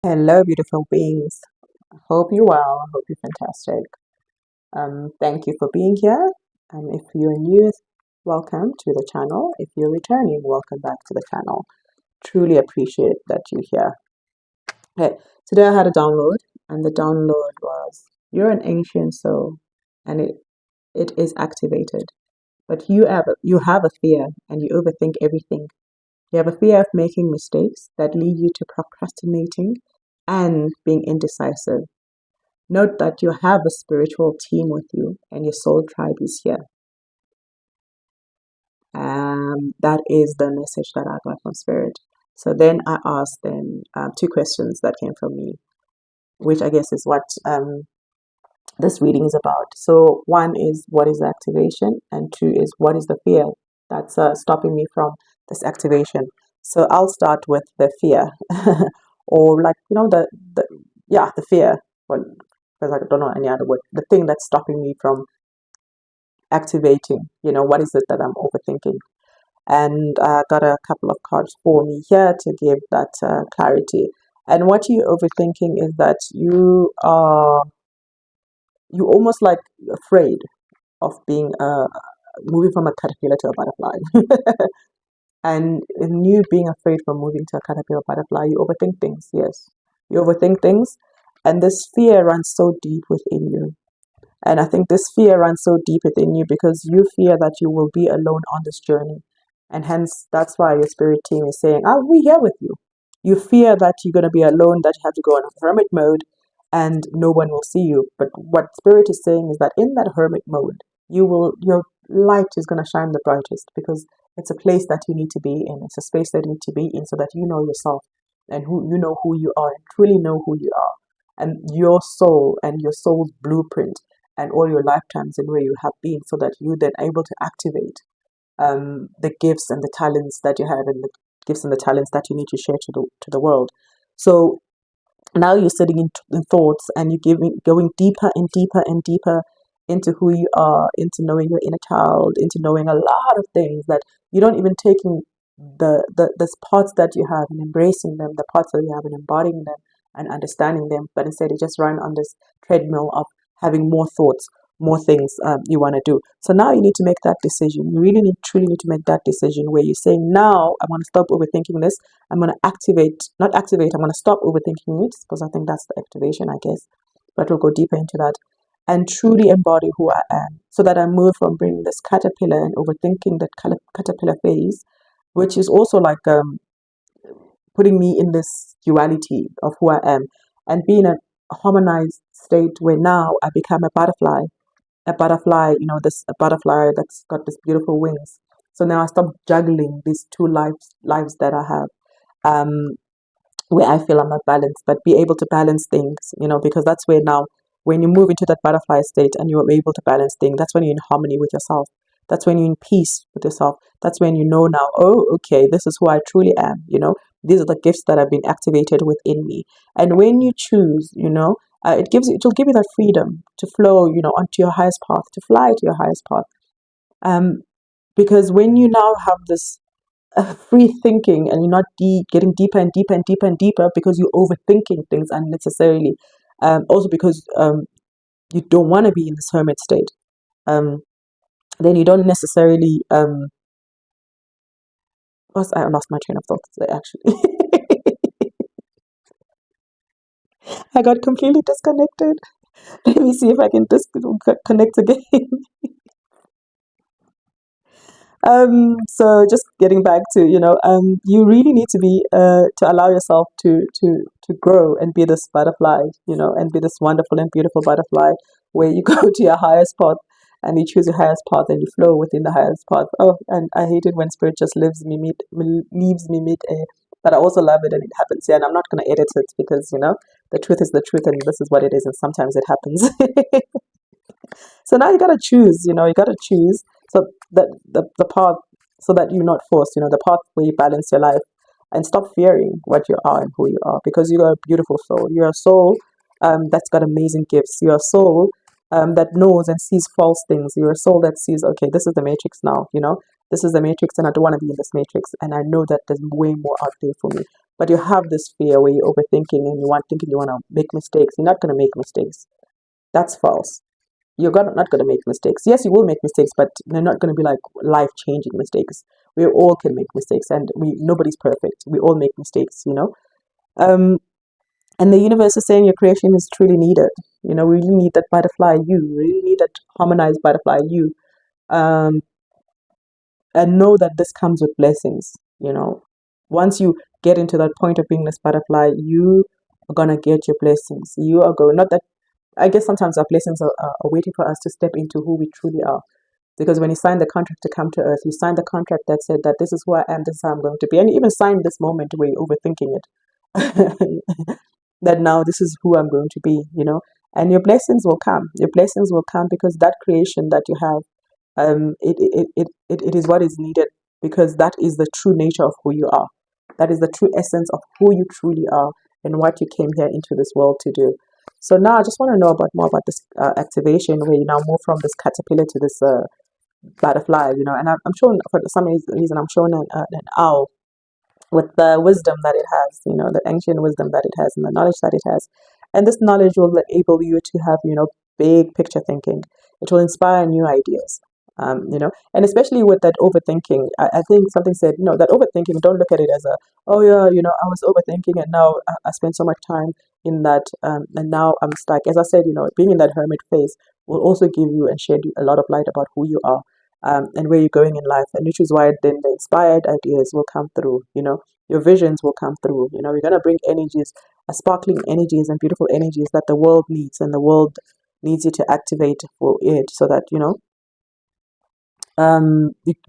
Hello, beautiful beings. I hope you're well. I hope you're fantastic. Thank you for being here. If you're new, welcome to the channel. If you're returning, welcome back to the channel. Truly appreciate that you're here. Okay, today I had a download, and the download was you're an ancient soul, and it is activated. But you have a fear, and you overthink everything. You have a fear of making mistakes that lead you to procrastinating and being indecisive. Note that you have a spiritual team with you and your soul tribe is here. That is the message that I got from Spirit. So then I asked them two questions that came from me, which I guess is what this reading is about. So one is what is the activation, and two is what is the fear that's stopping me from this activation. So I'll start with the fear, or like the yeah, the fear. Well, because I don't know any other word. The thing that's stopping me from activating. What is it that I'm overthinking? And I got a couple of cards for me here to give that clarity. And what you're overthinking is that you almost like afraid of being moving from a caterpillar to a butterfly. And in you being afraid from moving to a caterpillar butterfly, you overthink things. Yes, you overthink things, and this fear runs so deep within you. And I think this fear runs so deep within you because you fear that you will be alone on this journey. And hence, that's why your spirit team is saying, I'll be here with you. You fear that you're going to be alone, that you have to go in a hermit mode and no one will see you. But what spirit is saying is that in that hermit mode, your light is going to shine the brightest because it's a place that you need to be in. It's a space that you need to be in so that you know yourself and who you are and truly know who you are and your soul and your soul's blueprint and all your lifetimes and where you have been so that you then able to activate the gifts and the talents that you have and the gifts and the talents that you need to share to the world. So now you're sitting in thoughts and you're going deeper and deeper and deeper into who you are, into knowing your inner child, into knowing a lot of things that you don't even taking the parts that you have and embracing them, the parts that you have and embodying them and understanding them, but instead you just run on this treadmill of having more thoughts, more things you want to do. So now you need to make that decision. You really truly need to make that decision where you're saying, now I want to stop overthinking this. I'm going to not activate, I'm going to stop overthinking it because I think that's the activation, I guess. But we'll go deeper into that and truly embody who I am so that I move from being this caterpillar and overthinking that caterpillar phase, which is also like putting me in this duality of who I am and being a harmonized state where now I become a butterfly. A butterfly, this a butterfly that's got this beautiful wings. So now I stop juggling these two lives that I have. Um, where I feel I'm not balanced, but be able to balance things, because that's where now, when you move into that butterfly state and you're able to balance things, that's when you're in harmony with yourself. That's when you're in peace with yourself. That's when you know now, oh, okay, this is who I truly am, These are the gifts that have been activated within me. And when you choose, it will give you that freedom to flow, onto your highest path, to fly to your highest path. Um, because when you now have this free thinking and you're not getting deeper and deeper and deeper and deeper because you're overthinking things unnecessarily. Also because you don't want to be in this hermit state. Um, then you don't necessarily. I lost my train of thought today, actually. I got completely disconnected. Let me see if I can connect again. So just getting back to, you really need to be to allow yourself to grow and be this butterfly, and be this wonderful and beautiful butterfly where you go to your highest path and you choose your highest path and you flow within the highest path. Oh, and I hate it when spirit just leaves me mid air. But I also love it and it happens. Yeah, and I'm not gonna edit it because, the truth is the truth and this is what it is and sometimes it happens. So now you gotta choose, you gotta choose. So the path so that you're not forced, the path where you balance your life and stop fearing what you are and who you are because you are a beautiful soul. You're a soul that's got amazing gifts. You're a soul that knows and sees false things. You're a soul that sees, okay, this is the matrix now, this is the matrix and I don't want to be in this matrix and I know that there's way more out there for me. but you have this fear where you're overthinking and you want to make mistakes. You're not going to make mistakes. That's false. Not going to make mistakes. Yes, you will make mistakes, but they're not going to be like life-changing mistakes. We all can make mistakes, and nobody's perfect. We all make mistakes, Um, and the universe is saying your creation is truly needed. We really need that butterfly you. We really need that harmonized butterfly you. Um, and know that this comes with blessings. Once you get into that point of being this butterfly, you are gonna get your blessings. You are going. Not that I guess sometimes our blessings are waiting for us to step into who we truly are. Because when you sign the contract to come to earth, you signed the contract that said that this is who I am, this is how I'm going to be. And you even signed this moment where you're overthinking it. That now this is who I'm going to be. And your blessings will come. Your blessings will come because that creation that you have, it is what is needed because that is the true nature of who you are. That is the true essence of who you truly are and what you came here into this world to do. So now I just want to know more about this activation where you now move from this caterpillar to this butterfly, and I'm shown for some reason I'm shown an owl with the wisdom that it has, the ancient wisdom that it has and the knowledge that it has. And this knowledge will enable you to have, big picture thinking. It will inspire new ideas. And especially with that overthinking, I think something said, that overthinking, don't look at it as oh yeah, I was overthinking and now I spent so much time in that, and now I'm stuck. As I said, being in that hermit phase will also give you and shed a lot of light about who you are, and where you're going in life, and which is why then the inspired ideas will come through. Your visions will come through. You're gonna bring energies, sparkling energies and beautiful energies that the world needs, and the world needs you to activate for it, so that you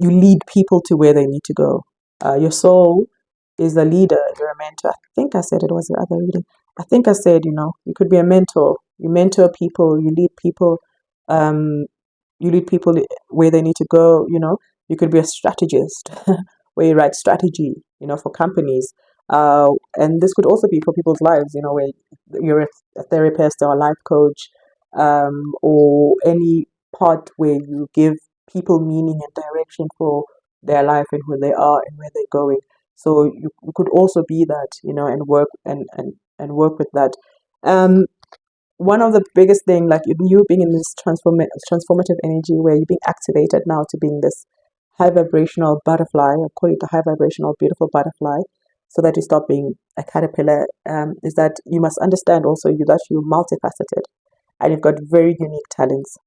lead people to where they need to go. Your soul is the leader. You're a mentor. I think I said it was the other reading. I think I said, you could be a mentor. You mentor people. You lead people. Um, you lead people where they need to go. You could be a strategist where you write strategy, for companies. And this could also be for people's lives, where you're a therapist or a life coach, or any part where you give people meaning and direction for their life and who they are and where they're going. So you could also be that, and work and work with that. Um, One of the biggest thing, like you being in this transformative energy where you're being activated now to being this high vibrational butterfly, I call it a high vibrational beautiful butterfly, so that you stop being a caterpillar, is that you must understand also that you're multifaceted and you've got very unique talents.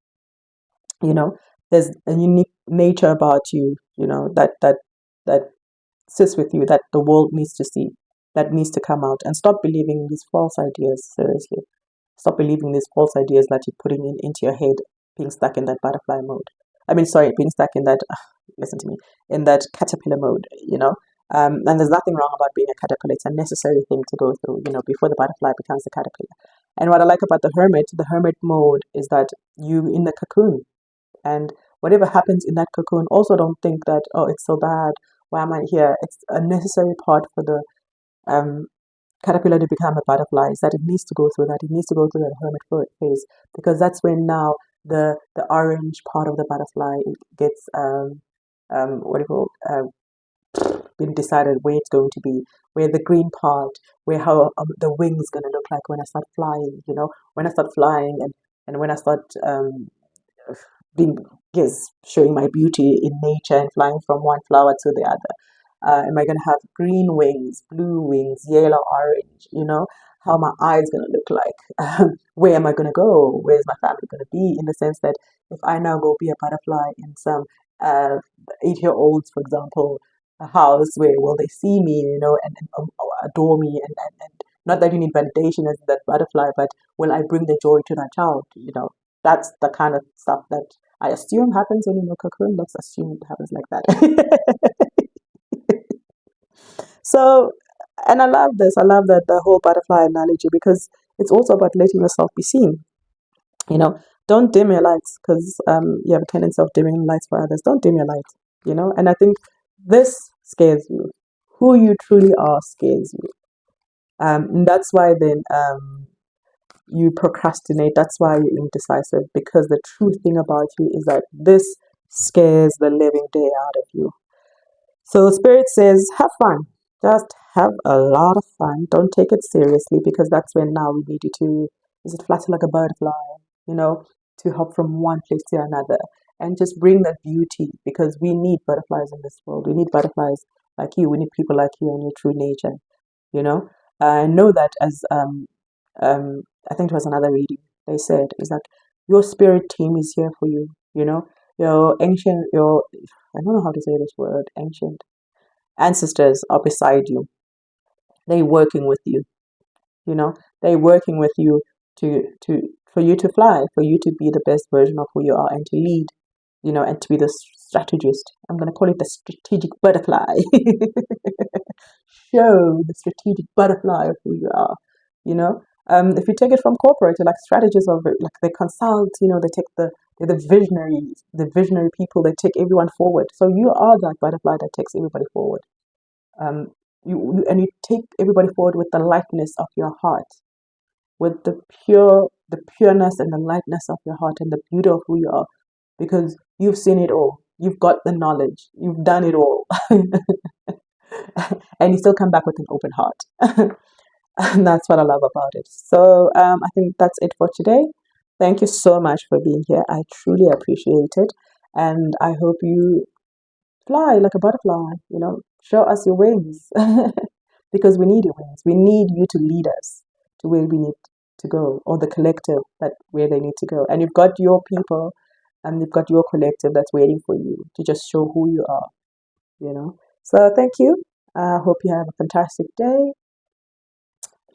you know there's a unique nature about you, that sits with you, that the world needs to see, that needs to come out. And stop believing these false ideas. Seriously, stop believing these false ideas that you're putting into your head, being stuck in that butterfly mode. I mean, sorry, being stuck in that listen to me, in that caterpillar mode. And there's nothing wrong about being a caterpillar. It's a necessary thing to go through, before the butterfly becomes a caterpillar. And what I like about the hermit mode is that you in the cocoon, and whatever happens in that cocoon, also don't think that, oh, it's so bad. Why am I here? It's a necessary part for the um, caterpillar to become a butterfly. Is that it needs to go through that. It needs to go through that hermit phase, because that's when now the orange part of the butterfly gets what do you call been decided where it's going to be, where the green part, where how the wings going to look like when I start flying. When I start flying, and when I start being yes, showing my beauty in nature and flying from one flower to the other. Am I going to have green wings, blue wings, yellow, orange? How my eyes going to look like? Where am I going to go? Where's my family going to be? In the sense that if I now go be a butterfly in some 8-year-olds, for example, a house, where will they see me, and adore me, and not that you need validation as that butterfly, but will I bring the joy to that child? That's the kind of stuff that I assume happens when you're in a cocoon. Let's assume it happens like that. So, and I love this. I love that the whole butterfly analogy, because it's also about letting yourself be seen. You know, don't dim your lights, because you have a tendency of dimming lights for others. Don't dim your lights. And I think this scares you. Who you truly are scares you. And that's why then you procrastinate. That's why you're indecisive, because the true thing about you is that this scares the living day out of you. So the spirit says, have fun. Just have a lot of fun. Don't take it seriously, because that's when now we need you to, is it flutter like a butterfly, you know, to hop from one place to another and just bring that beauty, because we need butterflies in this world. We need butterflies like you. We need people like you and your true nature, you know. I know that as I think it was another reading, they said, is that your spirit team is here for you, you know. Your ancient, your, I don't know how to say this word, ancient ancestors are beside you. They're working with you, you know. They're working with you to for you to fly, for you to be the best version of who you are and to lead, you know, and to be the strategist. I'm going to call it the strategic butterfly. Show the strategic butterfly of who you are, you know. If you take it from corporate, like strategists of like they consult, you know, they take they're the visionary people. They take everyone forward. So you are that butterfly that takes everybody forward. Um, and you take everybody forward with the lightness of your heart, with the pureness and the lightness of your heart and the beauty of who you are, because you've seen it all. You've got the knowledge. You've done it all, and you still come back with an open heart. And that's what I love about it. So I think that's it for today. Thank you so much for being here. I truly appreciate it, and I hope you fly like a butterfly. You know, show us your wings, because we need your wings. We need you to lead us to where we need to go, or the collective that where they need to go. And you've got your people, and you've got your collective that's waiting for you to just show who you are. You know. So thank you. I hope you have a fantastic day,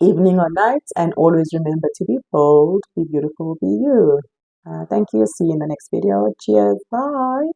evening or night, and always remember to be bold, be beautiful, be you. Thank you. See you in the next video. Cheers. Bye.